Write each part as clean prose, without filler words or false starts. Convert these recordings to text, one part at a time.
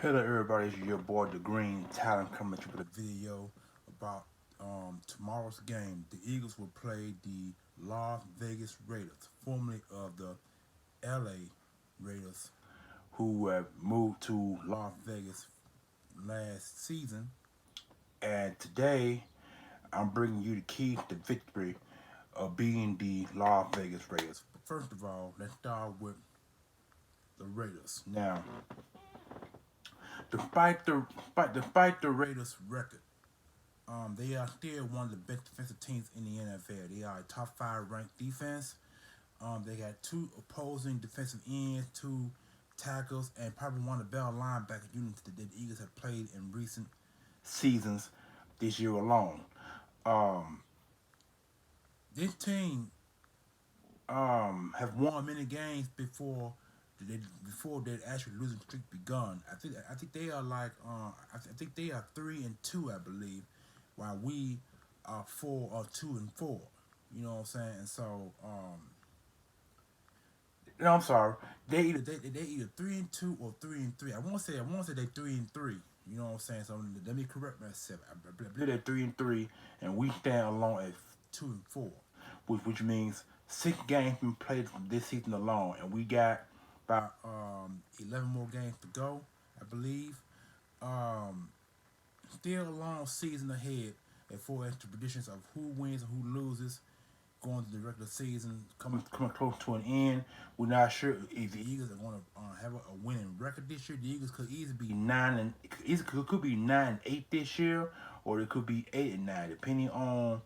Hello everybody, it's your boy The Green Talent coming at you with a video about tomorrow's game. The Eagles will play the Las Vegas Raiders, formerly of the LA Raiders, who have moved to Las Vegas last season. And today I'm bringing you the key to victory of being the Las Vegas Raiders. But first of all, let's start with the Raiders. Now, despite the Raiders' record, they are still one of the best defensive teams in the NFL. They are a top five ranked defense. They got two opposing defensive ends, two tackles, and probably one of the better linebacker units that the Eagles have played in recent seasons this year alone. Um, this team have won many games before that actual losing streak begun. I think they are like I think they are 3-2, I believe, while we are 4 or 2-4. You know what I'm saying? And so no, I'm sorry. They either 3-2 or 3-3. I want to say they 3-3. You know what I'm saying? So let me correct myself. I believe they're 3-3, and we stand alone at 2-4, which means 6 games been played this season alone, and we got about 11 more games to go, I believe. Um, Still a long season ahead, and for as to predictions of who wins and who loses going to the regular season coming close to an end. We're not sure if the Eagles are going to have a winning record this year. The Eagles could easily be 9-8 this year, or it could be 8-9, depending on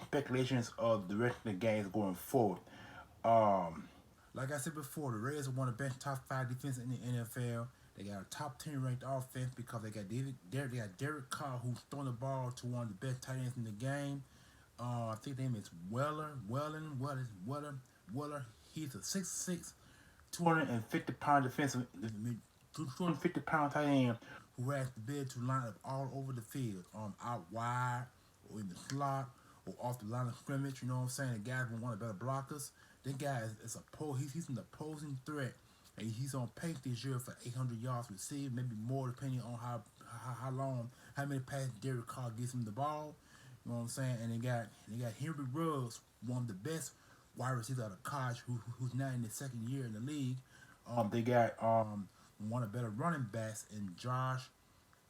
speculations of the rest of the games going forward. Um, like I said before, the Raiders are one of the best top five defenses in the NFL. They got a top 10 ranked offense because they got Derek Carr, who's throwing the ball to one of the best tight ends in the game. I think his name is Weller. He's a 6'6", 250-pound defensive, 250-pound tight end who has the ability to line up all over the field, out wide or in the slot or off the line of scrimmage. You know what I'm saying? The guy's been one of the better blockers. That guy he's an opposing threat. And he's on pace this year for 800 yards received, maybe more depending on how many passes Derek Carr gives him the ball. You know what I'm saying? And they got Henry Ruggs, one of the best wide receivers out of college, who's now in his second year in the league. They got one of the better running backs in Josh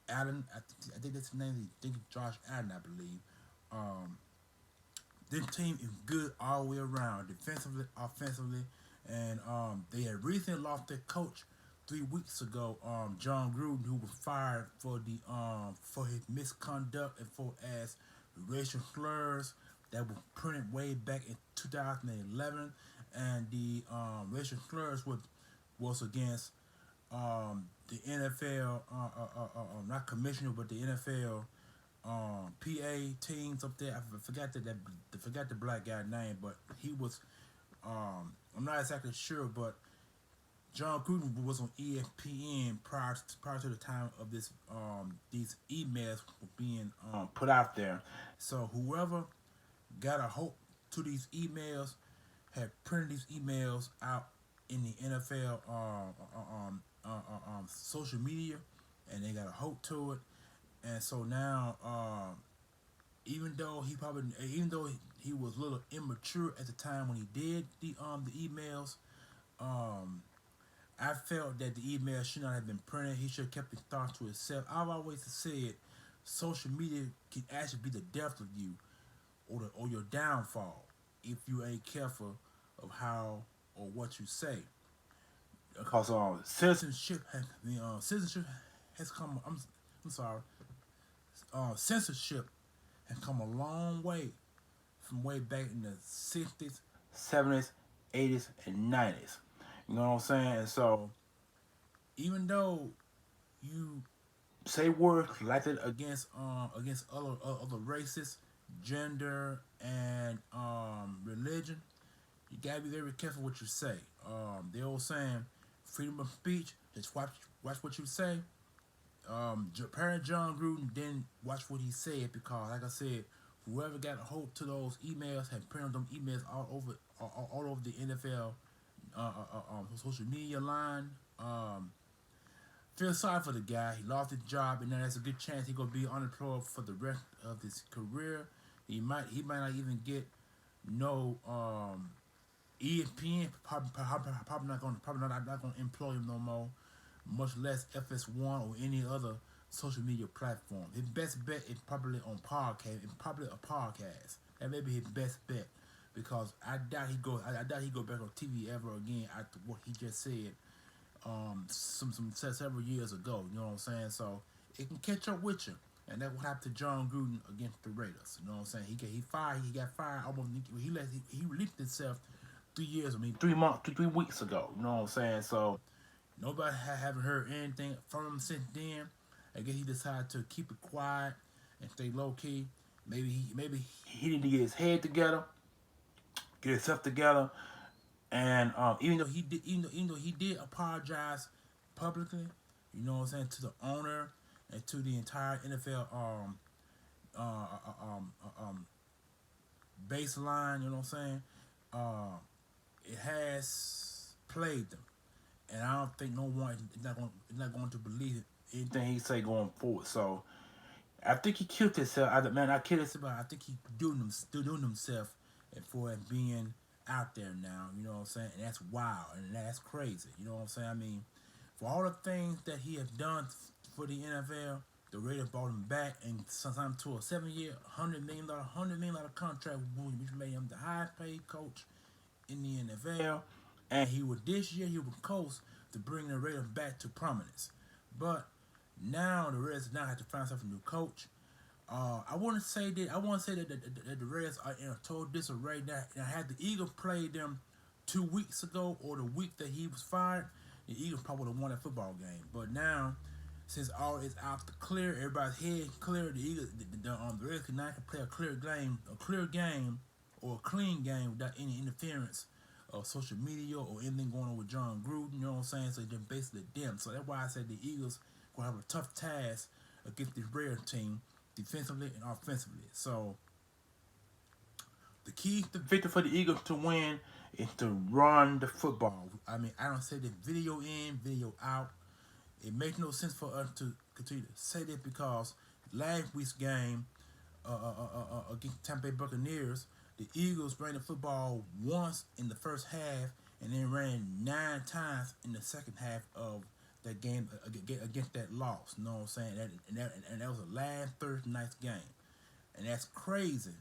Allen. I think that's his name. I think Josh Allen, I believe. Um, this team is good all the way around, defensively, offensively, and they had recently lost their coach 3 weeks ago. John Gruden, who was fired for his misconduct and for as racial slurs that were printed way back in 2011, and the racial slurs was against the NFL, not commissioner, but the NFL PA teams up there. I forgot the black guy name, but he was. I'm not exactly sure, but John Gruden was on ESPN prior to the time of these emails being put out there. So whoever got a hold to these emails had printed these emails out in the NFL social media, and they got a hold to it. And so now, even though he was a little immature at the time when he did the emails, um, I felt that the email should not have been printed. He should have kept his thoughts to himself. I've always said social media can actually be the death of you or your downfall if you ain't careful of how or what you say. Because citizenship has come. I'm sorry. Censorship has come a long way from way back in the 60s, 70s, 80s, and 90s. You know what I'm saying? And so, even though you say words like that against other races, gender, and religion, you gotta be very careful what you say. The old saying, freedom of speech, just watch what you say. Parent John Gruden didn't watch what he said because, like I said, whoever got a hold to those emails had printed them emails all over the NFL social media line. feel sorry for the guy. He lost his job, and now there's a good chance he's gonna be unemployed for the rest of his career. He might not even get no ESPN. Probably not gonna employ him no more. Much less FS1 or any other social media platform. His best bet is probably on podcast. It's probably a podcast. That may be his best bet because I doubt he go. I doubt he go back on TV ever again after what he just said. Some several years ago. You know what I'm saying? So it can catch up with you, and that's what happened to John Gruden against the Raiders. You know what I'm saying? He got fired almost. He released himself 3 years. I mean 3 months, 3 weeks ago. You know what I'm saying? So nobody haven't heard anything from him since then. I guess he decided to keep it quiet and stay low key. Maybe he need to get his head together, get himself together, and even though he did apologize publicly, you know what I'm saying, to the owner and to the entire NFL uh, uh, um, um, baseline, you know what I'm saying, it has plagued them, and I don't think no one is not going to believe anything he say going forward. So I think he killed himself. I killed himself. But I think he still doing himself, and for it being out there now. You know what I'm saying? And that's wild, and that's crazy. You know what I'm saying? I mean, for all the things that he has done for the NFL, the Raiders brought him back, and sometimes to a 7-year, $100 million contract, which made him the highest paid coach in the NFL. And this year he was close to bring the Raiders back to prominence. But now the Raiders now have to find himself a new coach. I want to say that the Raiders are in a total disarray. Now, had the Eagles played them 2 weeks ago or the week that he was fired, the Eagles probably would have won that football game. But now, since all is out the clear, everybody's head clear, the Eagles, the Raiders can now play a clear game, or a clean game without any interference of social media or anything going on with John Gruden. You know what I'm saying? So they're basically them. So that's why I said the Eagles gonna have a tough task against this Raiders team, defensively and offensively. So the key to victory for the Eagles to win is to run the football. I mean, I don't say the video in, video out. It makes no sense for us to continue to say that because last week's game against Tampa Bay Buccaneers, the Eagles ran the football once in the first half and then ran 9 times in the second half of that game against that loss. You know what I'm saying? And that was a last Thursday night's game. And that's crazy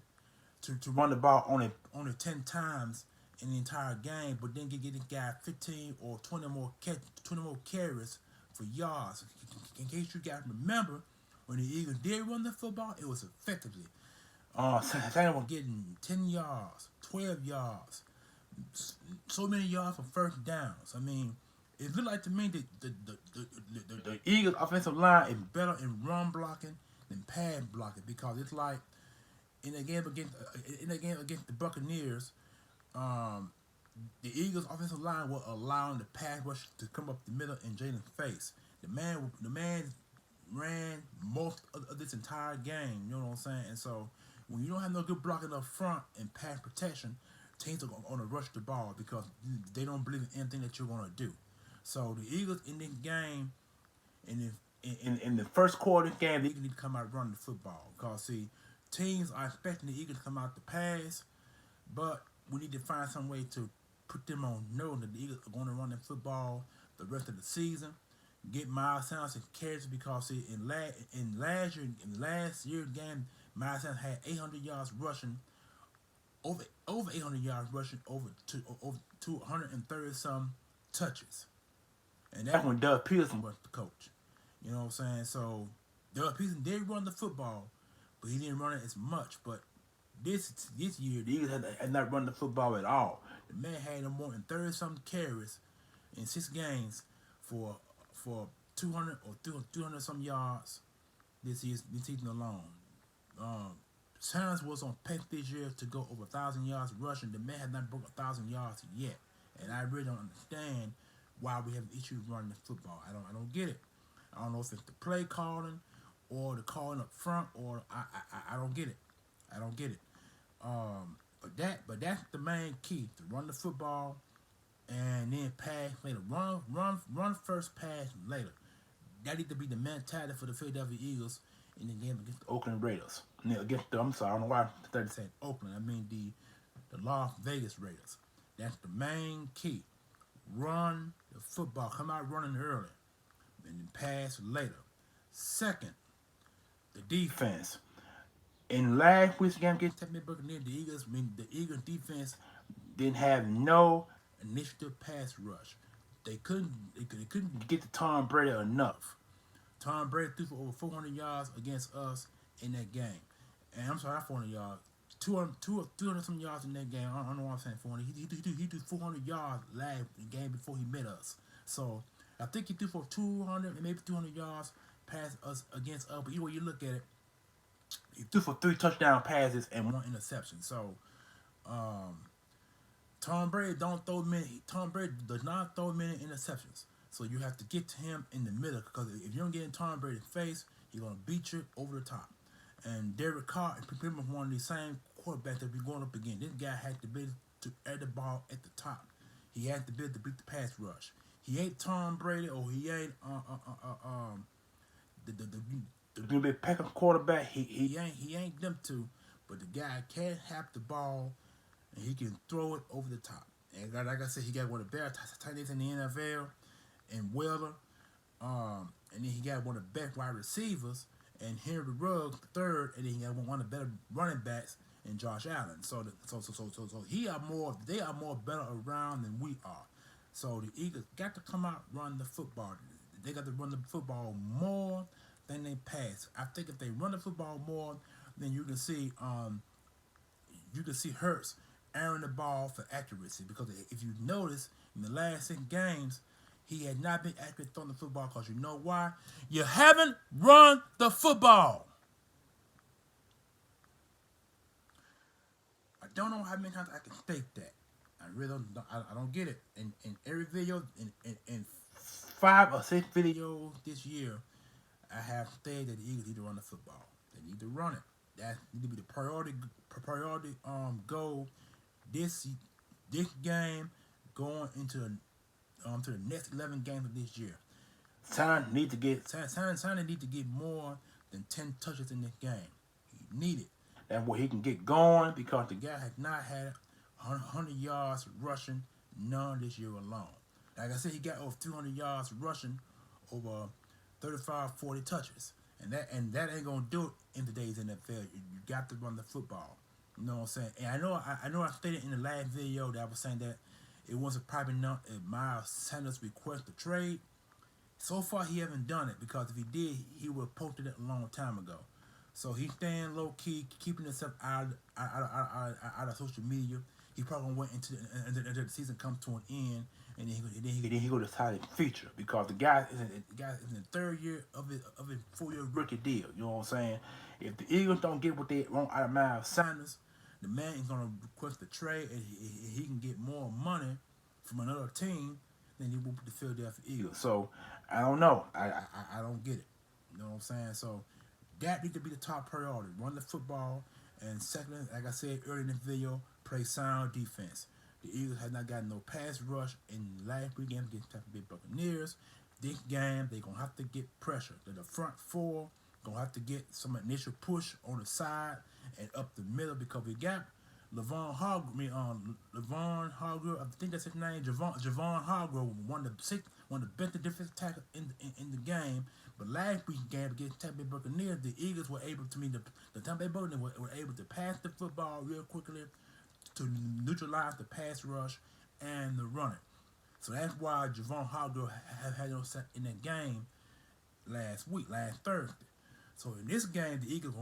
to run the ball only 10 times in the entire game, but then get this guy 15 or 20 more carries for yards. In case you guys remember, when the Eagles did run the football, it was effectively. Some were getting 10 yards, 12 yards, so many yards for first downs. I mean, it looked like to me that the Eagles' offensive line is better in run blocking than pass blocking because it's like in a game against the Buccaneers, the Eagles' offensive line was allowing the pass rush to come up the middle in Jalen's face. The man ran most of this entire game. You know what I'm saying? And so when you don't have no good blocking up front and pass protection, teams are going to rush the ball because they don't believe in anything that you're going to do. So the Eagles in this game, in the first quarter of the game, the Eagles need to come out running the football. Because, see, teams are expecting the Eagles to come out to pass, but we need to find some way to put them on knowing that the Eagles are going to run the football the rest of the season. Get Miles Sanders and carries because, see, in last year's game, Miles Sanders had 800 yards rushing, over 800 yards rushing, over 230 some touches. And that's when Doug Peterson was the coach. You know what I'm saying? So Doug Peterson did run the football, but he didn't run it as much. But this year, the Eagles had not run the football at all. The man had no more than 30 some carries in 6 games for 200 or 200 some yards this season alone. Sanders was on pace this year to go over 1,000 yards rushing. The man has not broken 1,000 yards yet, and I really don't understand why we have issues running the football. I don't get it. I don't know if it's the play calling or the calling up front, or I don't get it. I don't get it. But that's the main key, to run the football and then pass later. Run first, pass later. That need to be the mentality for the Philadelphia Eagles in the game against the Oakland Raiders. Against the, I'm sorry, I don't know why I started saying Oakland. I mean the Las Vegas Raiders. That's the main key. Run the football. Come out running early. And then pass later. Second, the defense. In last week's game against Tampa Bay Buccaneers, the Eagles defense didn't have no initiative pass rush. They couldn't get to Tom Brady enough. Tom Brady threw for over 400 yards against us in that game. And I'm sorry, not 400 yards. 200 some yards in that game. I don't know why I'm saying 400. He threw 400 yards last game before he met us. So I think he threw for 200 and maybe 200 yards past us against us. But either way you look at it, he threw for 3 touchdown passes and 1 interception. So Tom Brady does not throw many interceptions. So you have to get to him in the middle, because if you don't get in Tom Brady's face, he's gonna beat you over the top. And Derek Carr is pretty much one of these same quarterbacks that we're going up against. This guy had the ability to add the ball at the top. He had the ability to beat the pass rush. He ain't Tom Brady, or he ain't the Green Bay Packers quarterback. He ain't them two, but the guy can have the ball and he can throw it over the top. And like I said, he got one of the best tight ends in the NFL, and Weller. And then he got one of the best wide receivers, and Henry Ruggs third, and then he got one of the better running backs in Josh Allen. So they are more better around than we are. So the Eagles got to come out run the football. They got to run the football more than they pass. I think if they run the football more, then you can see Hurts airing the ball for accuracy. Because if you notice in the last 6 games, he had not been accurate throwing the football, because you know why? You haven't run the football. I don't know how many times I can state that. I really don't get it. In every video, in 5 or 6 videos this year, I have stated that the Eagles need to run the football. They need to run it. That need to be the priority goal this game, going into to the next 11 games of this year. Sanders need to get more than 10 touches in this game. He need it. That's where he can get going, because the guy has not had 100 yards rushing none this year alone. Like I said, he got over 200 yards rushing over 35, 40 touches. And that ain't gonna do it in today's NFL. You got to run the football. You know what I'm saying? And I know I stated in the last video that I was saying that it wasn't probably not Miles Sanders' request to trade. So far, he haven't done it, because if he did, he would have posted it a long time ago. So he's staying low key, keeping himself out of social media. He probably went into the season comes to an end, and then he go decide to feature, because the guy is in the 3rd year of his 4-year rookie deal. You know what I'm saying? If the Eagles don't get what they want out of Miles Sanders, the man is gonna request a trade, and he can get more money from another team than he will with the Philadelphia Eagles. So I don't know. I don't get it. You know what I'm saying? So that needs to be the top priority. Run the football. And secondly, like I said earlier in the video, play sound defense. The Eagles have not gotten no pass rush in the last 3 games against Tampa Bay Buccaneers. This game, they're going to have to get pressure. The front 4 going to have to get some initial push on the side and up the middle, because we got Javon Hargrave, I think that's his name, Javon Hargrave, one of the best defensive tackles in the game. But last week's game against Tampa Bay Buccaneers, the Eagles were able to the Tampa Bay Buccaneers were able to pass the football real quickly to neutralize the pass rush and the running. So that's why Javon Hargrave had no set in that game last Thursday. So in this game, the Eagles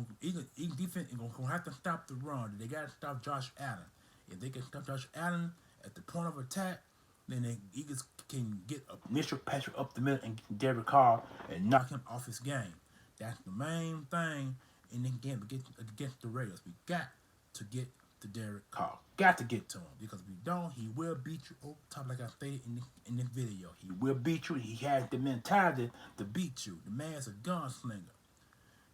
defense is gonna have to stop the run. They got to stop Josh Allen. If they can stop Josh Allen at the point of attack, then the Eagles can get an initial pressure up the middle and get Derek Carr and knock him off his game. That's the main thing in the game against the Raiders. We got to get to Derek Carr. Got to get to him, because if we don't, he will beat you over top, like I stated in this video. He will beat you. He has the mentality to beat you. The man's a gunslinger.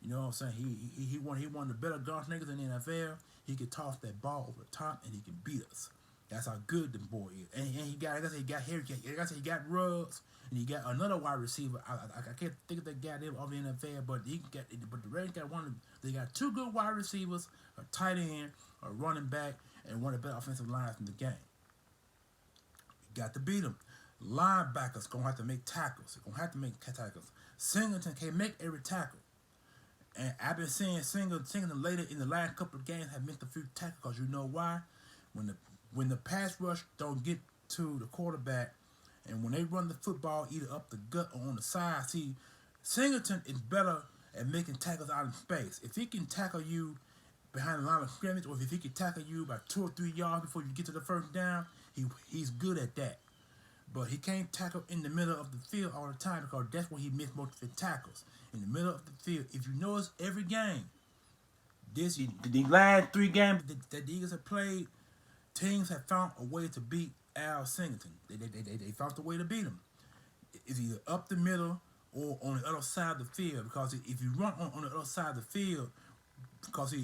You know what I'm saying? He one of the better gunslingers in the NFL. He can toss that ball over the top and he can beat us. That's how good the boy is. And he got, like I said, he got Harry. Like I said, he got Ruggs, and he got another wide receiver. I can't think of that guy there of the NFL, but but the Ravens got one. They got two good wide receivers, a tight end, a running back, and one of the best offensive lines in the game. You got to beat them. Linebackers gonna have to make tackles. They're gonna have to make tackles. Singleton can't make every tackle. And I've been seeing Singleton later in the last couple of games have missed a few tackles because you know why? When the pass rush don't get to the quarterback, and when they run the football either up the gut or on the side, see, Singleton is better at making tackles out in space. If he can tackle you behind the line of scrimmage, or if he can tackle you about 2 or 3 yards before you get to the first down, he's good at that. But he can't tackle in the middle of the field all the time because that's where he missed most of the tackles. In the middle of the field. If you notice every game, the last 3 games that the Eagles have played, teams have found a way to beat Al Singleton. They found a way to beat him. It's either up the middle or on the other side of the field. Because if you run on the other side of the field, because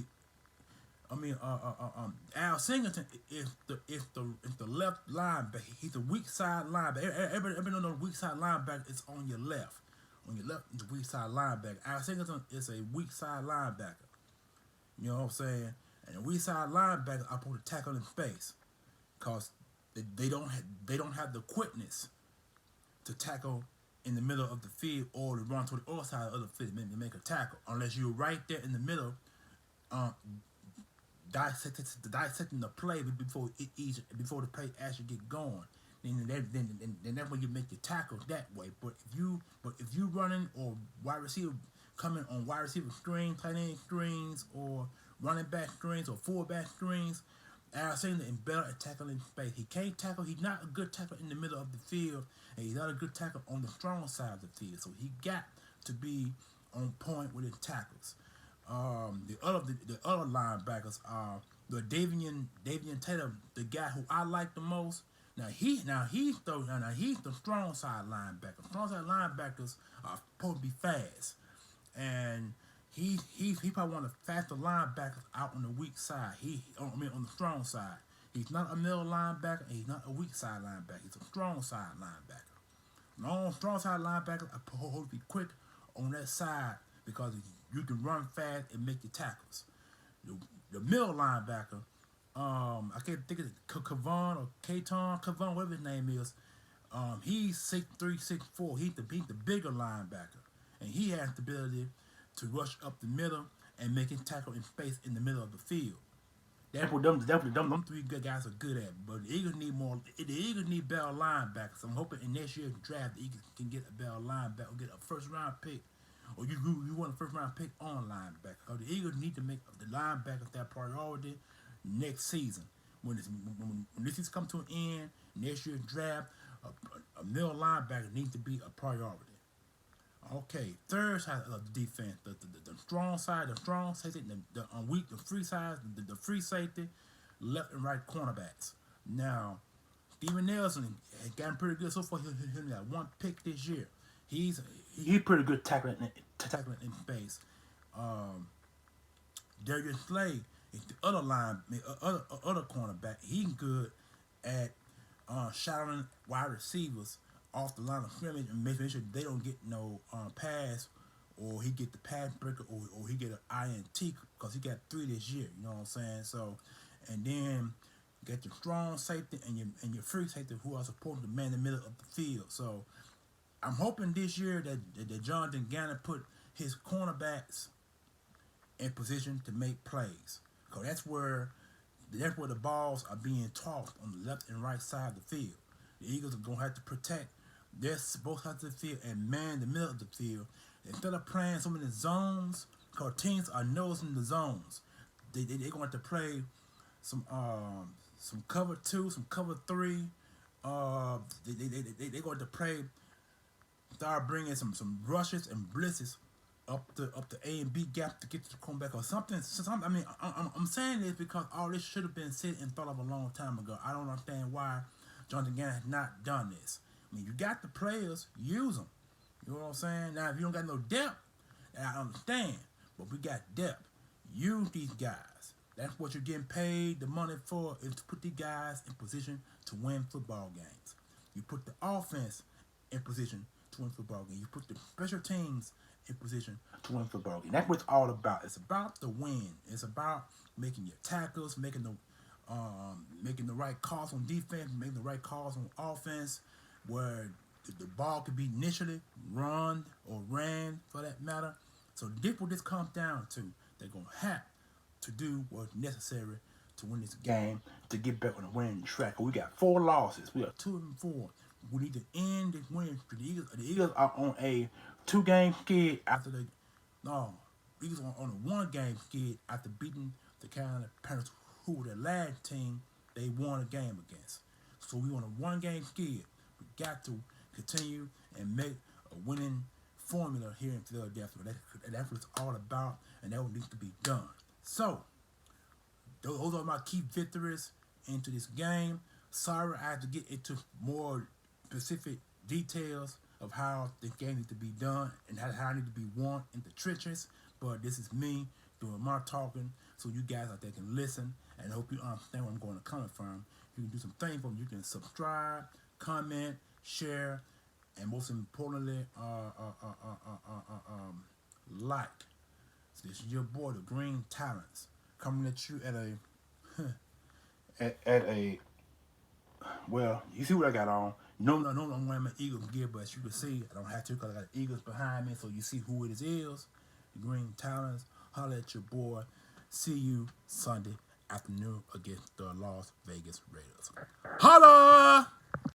Al Singleton is the left linebacker. He's a weak side linebacker. Everybody know the weak side linebacker is on your left. On your left is the weak side linebacker. Al Singleton is a weak side linebacker. You know what I'm saying? And the weak side linebackers are supposed to tackle in space, cause they don't have the quickness to tackle in the middle of the field or to run to the other side of the field to make a tackle. Unless you're right there in the middle, dissecting the play before the play actually get going. Then that's when you make your tackle that way. But if you running or wide receiver coming on wide receiver screens, tight end screens, or running back screens or fullback screens, Al Singleton is better at tackling space. He can't tackle. He's not a good tackler in the middle of the field, and he's not a good tackler on the strong side of the field. So he got to be on point with his tackles. The other linebackers are the Davian Taylor, the guy who I like the most. He's the strong side linebacker. Strong side linebackers are supposed to be fast, and he probably one of the faster linebackers out on the weak side. On the strong side. He's not a middle linebacker, and he's not a weak side linebacker. He's a strong side linebacker. Strong side linebackers are supposed to be quick on that side because you can run fast and make your tackles. The middle linebacker, I can't think of it, Kavon or Kavon, whatever his name is. He's 6'3", 6'4". He's the bigger linebacker, and he has the ability to rush up the middle and make it tackle in space in the middle of the field. That's what them 3 good guys are good at. But the Eagles need more. The Eagles need better linebackers. I'm hoping in next year's draft the Eagles can get a better linebacker or get a first round pick, or you want a first round pick on linebacker. Because the Eagles need to make the linebackers their priority next season. When this season comes to an end, next year's draft, a middle linebacker needs to be a priority. Okay, third side of the defense, the strong side, the strong safety, the weak, the free side, the free safety, left and right cornerbacks. Now, Steven Nelson has gotten pretty good so far. He got 1 pick this year. He's pretty good tackling in space. Darius Slay is the other cornerback. He's good at shadowing wide receivers off the line of scrimmage and making sure they don't get no pass, or he get the pass breaker, or he get an INT, because he got 3 this year. You know what I'm saying? So, and then you got your strong safety and your free safety who are supposed to man the middle of the field. So I'm hoping this year that Jonathan Gannon put his cornerbacks in position to make plays, because that's where the balls are being tossed on the left and right side of the field. The Eagles are going to have to protect both sides of the field and man the middle of the field. Instead of playing so many zones, because teams are nosing the zones, they're going to have to play some cover 2, some cover 3. They're going to play, start bringing some rushes and blitzes up the A and B gap to get to the cornerback or something. I mean, I'm saying this because all this should have been said and thought of a long time ago. I don't understand why Jonathan Gannon has not done this. I mean, you got the players, use them. You know what I'm saying? Now, if you don't got no depth, I understand. But we got depth. Use these guys. That's what you're getting paid the money for, is to put these guys in position to win football games. You put the offense in position to win football games. You put the special teams in position to win football games. That's what it's all about. It's about the win. It's about making your tackles, making the right calls on defense, making the right calls on offense, where the ball could be initially run or ran for that matter. So this what this comes down to. They're gonna have to do what's necessary to win this game, to get back on the winning track. We got 4 losses. We are 2-4. We need to end this winning streak. The Eagles are on a 2-game skid after the Eagles are on a 1-game skid after beating the Carolina Panthers, who were the last team they won a game against. So we on a 1-game skid. We got to continue and make a winning formula here in Philadelphia. That's what it's all about, and that needs to be done. So those are my key victories into this game. Sorry, I have to get into more specific details of how the game needs to be done and how I need to be won in the trenches. But this is me doing my talking, so you guys out there can listen, and I hope you understand where I'm going to come from. You can do some things for me. You can subscribe, comment, share, and most importantly, like. So this is your boy, the Green Talents, coming at you at a well, you see what I got on. No, I'm wearing my Eagles gear, but as you can see, I don't have to because I got Eagles behind me, so you see who it is. The Green Talents. Holla at your boy. See you Sunday afternoon against the Las Vegas Raiders. Holla!